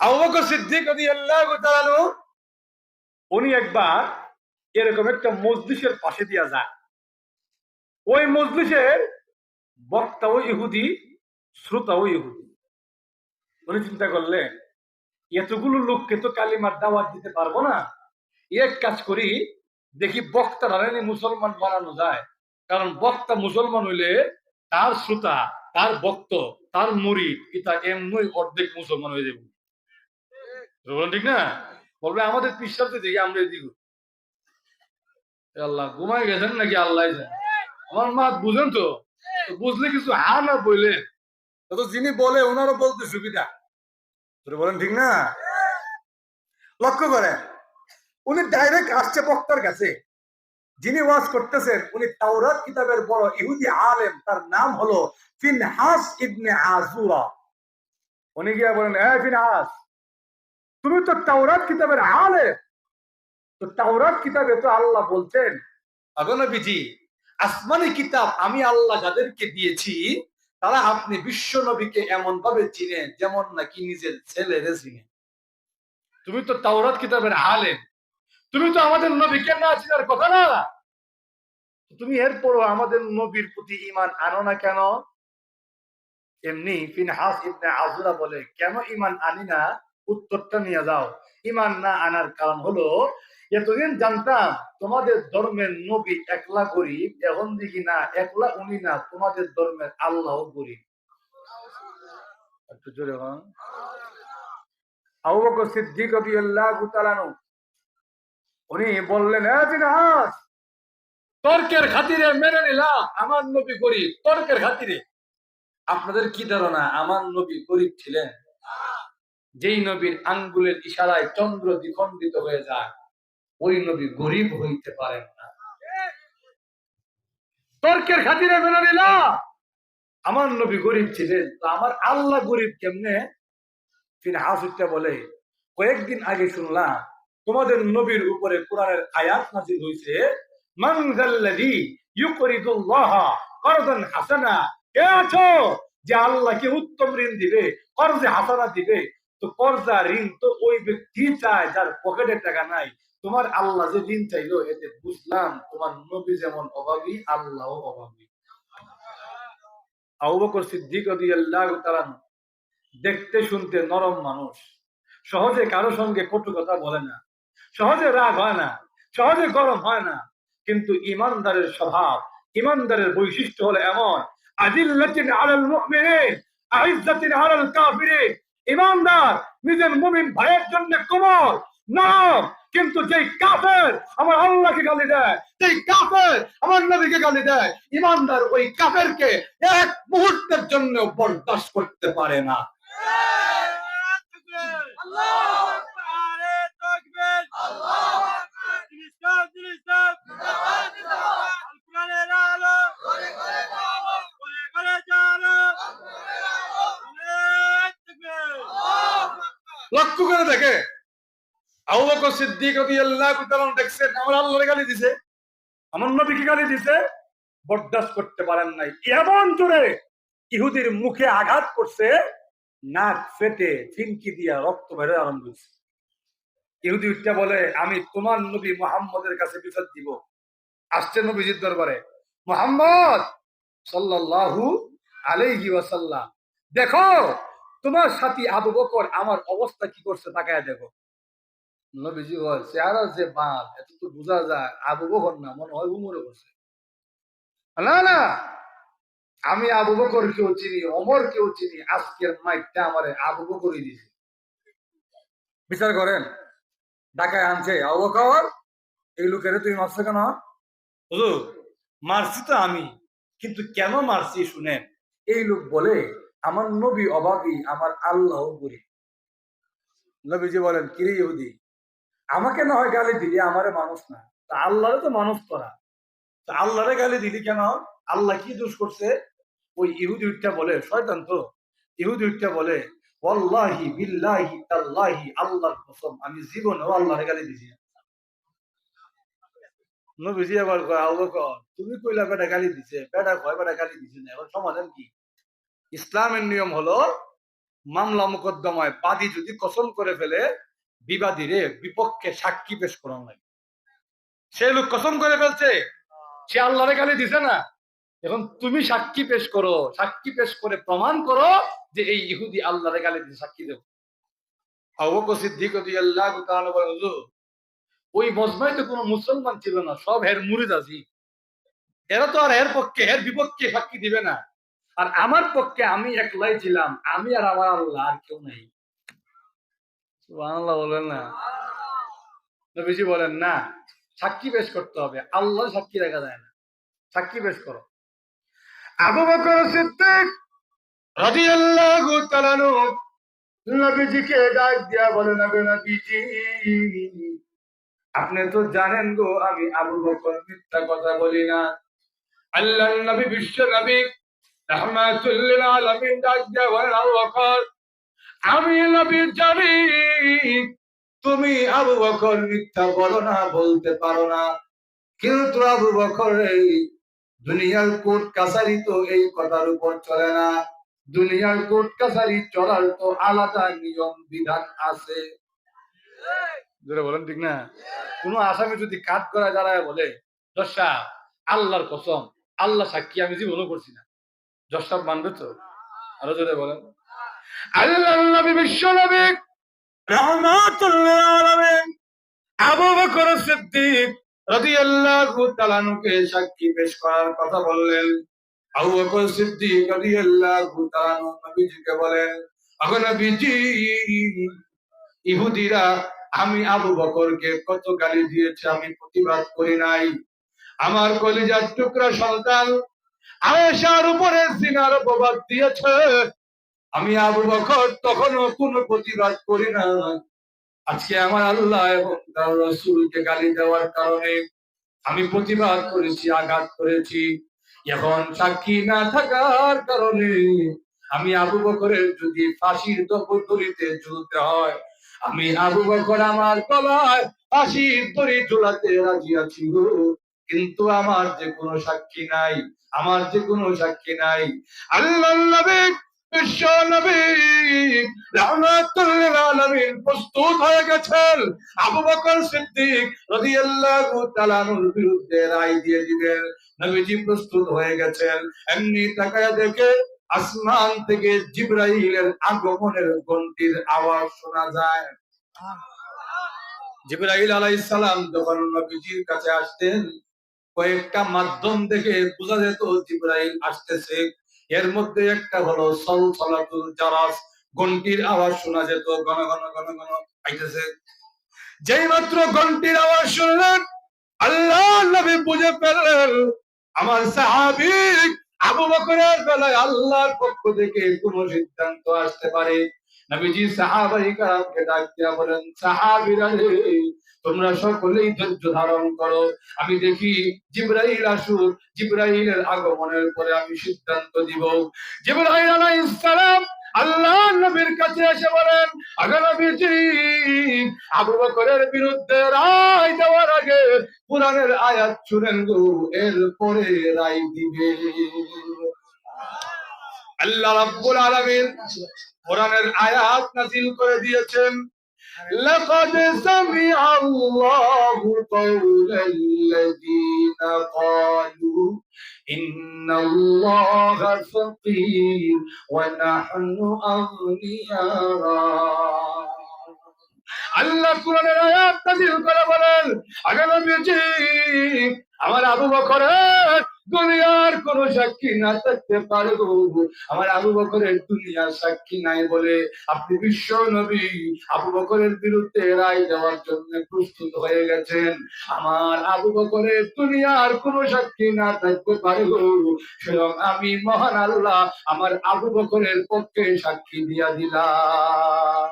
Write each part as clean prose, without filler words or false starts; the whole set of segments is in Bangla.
আবু বকর সিদ্দিক রাদিয়াল্লাহু তাআলা আনহু উনি একবার এরকম একটা মজলিসের পাশে দিয়া যায়। ওই মজলিসের বক্তাও ইহুদি, শ্রোতাও ইহুদি। উনি চিন্তা করলেন, এতগুলো লোককে তো কালিমার দাওয়াত দিতে পারবো না, এক কাজ করি, দেখি বক্তারা মুসলমান বানানো যায়। কারণ বক্তা মুসলমান হইলে তার শ্রোতা, তার বক্ত, তার মুরিদ এটা এমনই অর্ধেক মুসলমান হয়ে যাবে। ঠিক না? বলবে আমাদের পিসাবতে দেখি আমরা এদিকে আল্লাহ ঘুমাই গেছেন নাকি আল্লাহ আমার মা বুঝেন তো, বুঝলে কিছু হা না বললে তো যিনি বলে ওনারও বলতে সুবিধা। বলেন ঠিক না? লক্ষ্য করেন, উনি ডাইরেক্ট আসছে বক্তার কাছে। যিনি ওয়াজ করতেছেন উনি তাওরাত কিতাবের বড় ইহুদি আলেম, তার নাম হলো ফিনহাস ইবনে আজুরা। উনি গিয়া বলেন, হ্যাঁ ফিনহাস, তুমি তো তাওরাত কিতাবের আলেম, তো তাওরাত কিতাবে তো আল্লাহ বলছেন, নবীজি আসমানি কিতাব আমি আল্লাহ যাদেরকে দিয়েছি তারা আপনি বিশ্ব নবীকে এমন ভাবে চিনে যেমন নাকি নিজের ছেলেরে চিনে। তুমি তো তাওরাত কিতাবের আলেম, তুমি তো আমাদের নবীকে না চিনার কথা না, তুমি এরপরও আমাদের নবীর প্রতি ঈমান আনো না কেন? এমনি ফিনহাস ইবনে আজুরা বলে, কেন ঈমান আনি না? উত্তরটা নিয়ে যাও। ঈমান না আনার কারণ হলো, এতদিন জানতাম তোমাদের ধর্মের নবী একলা গরিব, এখন দেখি না একলা উনি না, তোমাদের ধর্মের আল্লাহ গরিব। একটু জোরে হন। আবু বকর সিদ্দিক রাদিয়াল্লাহু তাআলা আনহু উনি বললেন, হ্যাঁ ফিনহাস, তর্কের খাতিরে মেনে নিলাম আমার নবী গরিব, তর্কের খাতিরে। আপনাদের কি ধারণা আমার নবী গরিব ছিলেন? যেই নবীর আঙ্গুলের ইশারায় চন্দ্র দ্বিখণ্ডিত হয়ে যায়, ওই নবী গরিব হইতে পারেন না। তর্কের খাতিরে মেনে নিলাম আমার নবী গরিব ছিলেন, তো আমার আল্লাহ গরিব কেমনে? ফিনহাস বলে, কয়েকদিন আগে শুনলাম তোমাদের নবীর উপরে কোরআনের আয়াত নাযিল হয়েছে, মান যাল্লাযী ইউকরিদুল্লাহ করদান হাসানা, কে আছো যে আল্লাহকে উত্তম ঋণ দিবে, কর্জে হাসানা দিবে? তো কর্জা ঋণ তো ওই ব্যক্তি চায় যার পকেটে টাকা নাই। তোমার আল্লাহ যে ঋণ চাইলো, এতে বুঝলাম তোমার নবী যেমন অভাবী, আল্লাহও অভাবী। আবু বকর সিদ্দিক রাদিয়াল্লাহু তাআলা দেখতে শুনতে নরম মানুষ, সহজে কারো সঙ্গে কটু কথা বলে না, সহজে রাগ হয় না, সহজে গরম হয় না। কিন্তু ইমানদারের স্বভাব, ইমানদারের বৈশিষ্ট্য হলো এমন, আযিল্লাতিন আলাল মুমিনিন আইজ্জাতিন আলাল কাফিরিন। ইমানদার নিজের মুমিন ভাইয়ের জন্য কোমল নরম, কিন্তু যেই কাফের আমার আল্লাহকে গালি দেয়, যেই কাফের আমার নবীকে গালি দেয়, ইমানদার ওই কাফেরকে এক মুহূর্তের জন্য বরদাস্ত করতে পারে না। লক্ষ্য করে দেখে, আবু বকর সিদ্দিক রাদিয়াল্লাহু তাআলা দেখছেন আমার আল্লাহর গালি দিছে, আমার নবীকে গালি দিছে, বরদাস্ত করতে পারেন নাই। এমন জোরে ইহুদির মুখে আঘাত করছে, নাক ফেটে ফিনকি দিয়া রক্ত বের হয়ে আরম্ভ হয়েছে। ইহুদি উঠতে বলে, আমি তোমার নবী মুহাম্মদের কাছে বিচার দিব। আসছে নবীজির দরবারে, মুহাম্মদ সাল্লাল্লাহু আলাইহি ওয়াসাল্লাম, দেখো তোমার সাথী আবু বকর আমার অবস্থা কি করছে, তাকায় দেখো। নবীজি বলে, চেহারা যে বাল, এত তো বোঝা যায় আবু বকর না, মনে হয় উমরে বসে। না না, আমি আবু বকর কেউ চিনি, ওমর কেউ চিনি, আজকের মাইকটা আমার আবু বকরই দিছে। বিচার করেন, ঢাকায় আনছে আবু বকর, এই লোকের তুমি মারছো কেন? হুজুর মারছি তো আমি, কিন্তু কেন মারছি শুনেন। এই লোক বলে আমার নবী অভাবী, আমার আল্লাহ গরিব। নবীজি বলেন, কিরে ইহুদি, আমাকে না হয় গালি দিলি, আমারে মানুষ না, তা আল্লাহরে তো মানুষ করা, তা আল্লাহরে গালি দিলি কেন? আল্লাহ কি দোষ করছে? ওই ইহুদি উঠটা বলে, শয়তান তো, ইহুদি উঠটা বলে, ওয়াল্লাহি বিল্লাহি তাল্লাহি, আল্লাহর কসম আমি জীবনেও আল্লাহরে গালি দিছি না। নবীজি আবার কয়, আবু বকর তুমি কইলা বেটা গালি দিছে, বেটা কয় বেটা গালি দিছে না, এখন সমাধান কি? ইসলামের নিয়ম হলো মামলা মোকদ্দমায় বাদী যদি কসম করে ফেলে, বিবাদীরে বিপক্ষে সাক্ষী পেশ করানো লাগে। সে লোক কসম করে ফেলছে, সে আল্লাহরে গালি দিছে না, এখন তুমি সাক্ষী পেশ করো, সাক্ষী পেশ করে প্রমাণ করো যে এই ইহুদি আল্লাহরে গালি দিছে, সাক্ষী দেব। আবু বকর সিদ্দিক রাদিয়াল্লাহু তাআলা বলেন, হুজুর ওই মজমায় তো কোনো মুসলমান ছিল না, সব এর মুরিদ আছি, এরা তো আর এর পক্ষে এর বিপক্ষে সাক্ষী দিবে না, আর আমার পক্ষে আমি একলাই ছিলাম, আমি আর আমার আল্লাহ, আর কেউ নাই। সুবহানাল্লাহ বলেন না? নবীজি বলেন না, সাক্ষী পেশ করতে হবে, আল্লাহ সাক্ষী রাখা যায় না, সাক্ষী পেশ করো। আবু বকর সিদ্দিক রাদিয়াল্লাহু তাআলা নবীজিকে ডাক দিয়া বলেন, নবীজি আপনি তো জানেন গো আমি আবু বকর মিথ্যা কথা বলি না। আল্লাহর নবী, বিশ্ব নবী রাহমাতুল লিল আলামিন ডাক দিয়া বলেন, আবু বকর আমি নবী জানি তুমি আবু বকর মিথ্যা বলো না, বলতে পারো না, কিন্তু আবু বকর এই দুনিয়ার কোর্ট কাছারি তো এই কথার উপর চলে না, দুনিয়ার কোর্ট কাছারি চলার তো আলাদা নিয়ম বিধান আছে। বলেন ঠিক না? কোন আসামি যদি কাজ করা দাঁড়ায় বলে, দশা আল্লাহর কসম, আল্লাহ সাক্ষী আমি জীবনও করছি না, দশটা মানবে তো? আরো জোরে বলেন। আল্লাহর নবী, বিশ্ব নবী রাহমাতুল লিল আলামিন আবু বকর সিদ্দিক রাদিয়াল্লাহু তাআলা কে সাক্ষী পেশ করার কথা বললেন। আবু বকর সিদ্দিক রাদিয়াল্লাহু তাআলা নবীজিকে বলেন, ওগো নবীজি ইহুদিরা আমি আবু বকরকে কত গালি দিয়েছে, আমি প্রতিবাদ করি নাই। আমার কলিজার টুকরা সন্তান আয়েশার উপরে জিনার অপবাদ দিয়েছে, আমি আবু বকর তখনও কোনো প্রতিবাদ করি না। আজকে আমার আল্লাহ এবং তার রাসূলকে গালি দেওয়ার কারণে আমি প্রতিবাদ করেছি, আঘাত করেছি। এখন সাক্ষী না থাকার কারণে আমি আবু বকরের যদি ফাঁসির দড়িতে ঝুলতে হয়, আমি আবু বকর আমার গলায় ফাঁসির দড়ি ঝুলাতে রাজি আছি গো, কিন্তু আমার যে কোনো সাক্ষী নাই, আমার যে কোনো সাক্ষী নাই। আল্লাহর নবী বিশ্ব নবী রাহমাতুল লিল আলামিন প্রস্তুত হয়ে গেছেন আবু বকর সিদ্দিক রাদিয়াল্লাহু তাআলা আনহুর বিরুদ্ধে রায় দিয়ে দিবেন। নবীজি প্রস্তুত হয়ে গেছেন, এমনি তাকায়া দেখে আসমান থেকে জিবরাইলের আগমনের ঘন্টির আওয়াজ শোনা যায়। জিবরাইল আলাইহিস সালাম যখন নবীজির কাছে আসতেন, কয়েকটা মাধ্যম দেখে বোঝা যেত জিবরাইল আসতেছে। এর মধ্যে একটা হলো সলসলাতুল জারাস, ঘন্টির আওয়াজ শোনা যেত, ঘন ঘন ঘন ঘন আইতেছে। যেই মাত্র ঘন্টির আওয়াজ শুনলেন, আল্লাহ নবী বুঝে ফেললেন আমার সাহাবী আবু বকরের বেলায় আল্লাহর পক্ষ থেকে কোন সিদ্ধান্ত আসতে পারে। নবীজি সাহাবায়ে কেরামকে ডাক দিয়া বলেন, সাহাবীরা রে তোমরা সকলেই ধৈর্য ধারণ করো, আমি দেখি জিবরাইল আসুক, জিবরাইলের আগমনের পরে আমি সিদ্ধান্ত দিব। জিবরাইল আলাইহিস সালাম আল্লাহ নবীর কাছে এসে বলেন, আগে নবীজি আবু বকরের বিরুদ্ধে রায় দেওয়ার আগে কুরআনের আয়াত শুনেন গো, এরপরে রায় দিবে। আল্লাহ রাব্বুল আলামিন কোরআনের আয়াত নাযিল করে দিয়েছেন, লাকাদ সামিআ আল্লাহু কাওলাল্লাযীনা ক্বালু ইন্নাল্লাহা ফাকীর ওয়া নাহনু আগনিয়া। আল্লাহ কোরআনের আয়াত নাযিল করে বলেন, আগে নবীজি আমার আবু বকরের দুনিয়ার কোন সাক্ষী না থাকতে পারে গো, আমার আবু বকরের দুনিয়ার সাক্ষী নাই বলে আপনি বিশ্ব নবী আবু বকরের বিরুদ্ধে রায় দেওয়ার জন্য প্রস্তুত হয়ে গেছেন। আমার আবু বকরের দুনিয়ার কোন সাক্ষী না থাকতে পারে গো, স্বয়ং আমি মহান আল্লাহ আমার আবু বকরের পক্ষে সাক্ষী দিয়া দিলাম।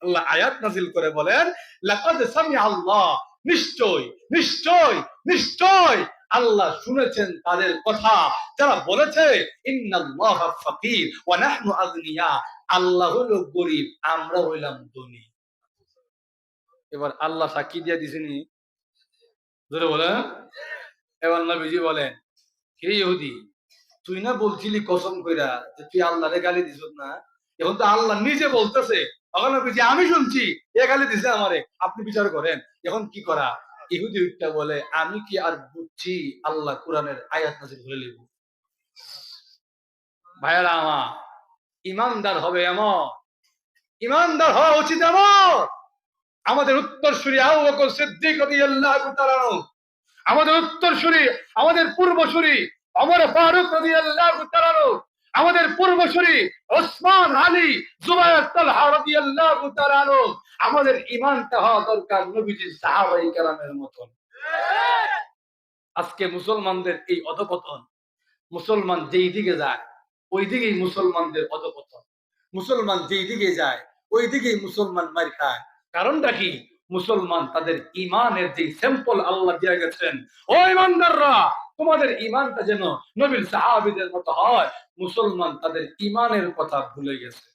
আল্লাহ আয়াত নাযিল করে বলেন, লাকাদ সামিআ আল্লাহ, নিশ্চয় নিশ্চয় নিশ্চয় আল্লাহ শুনেছেন তাদের কথা যারা বলেছে ইন্নাল্লাহা ফাকীর ওয়া নাহনু আগনিয়া, আল্লাহ হলো গরীব, আমরা হইলাম ধনী। এবার আল্লাহ সাক্ষী দিয়ে দিছেনি, জোরে বলেন। এবার নবীজি বলেন, হে ইহুদি তুই না বলছিলি কসম কইরা যে তুই আল্লাহরে গালি দিছ না, এখন তো আল্লাহ নিজে বলতেছে, তখন যে আমি শুনছি এ গালি দিছে আমারে, আপনি বিচার করেন এখন কি করা। ইহুদি উঠটা বলে আমি কি আর বুঝছি আল্লাহ কোরআনের আয়াত নাযিল করে লিখব। ভাইয়ারা আমার, ইমানদার হবে এমন, ইমানদার হওয়া উচিত এমন। আমাদের উত্তরসূরি আবু বকর সিদ্দিক রাদিয়াল্লাহু তাআলা, আমাদের উত্তরসূরি, আমাদের পূর্বসূরি ওমর ফারুক রাদিয়াল্লাহু তাআলা, আমাদের পূর্বসূরি ওসমান আলী জুবায়ের তালহা রাদিয়াল্লাহু তাআলা, আমাদের ঈমানটা হওয়া দরকার নবীজির সাহাবায়ে কেরামের মতন। আজকে মুসলমানদের এই অধপতন, মুসলমান যেই দিকে যায় ওই দিকেই মুসলমানদের অধপতন, মুসলমান যেই দিকে যায় ওই দিকেই মুসলমান মার খায়। কারণটা কি? মুসলমান তাদের ইমানের যে স্যাম্পল আল্লাহ দিয়ে গেছেন, ও ইমানদাররা তোমাদের ইমানটা যেন নবীর সাহাবীদের মতো হয়, মুসলমান তাদের ইমানের কথা ভুলে গেছে।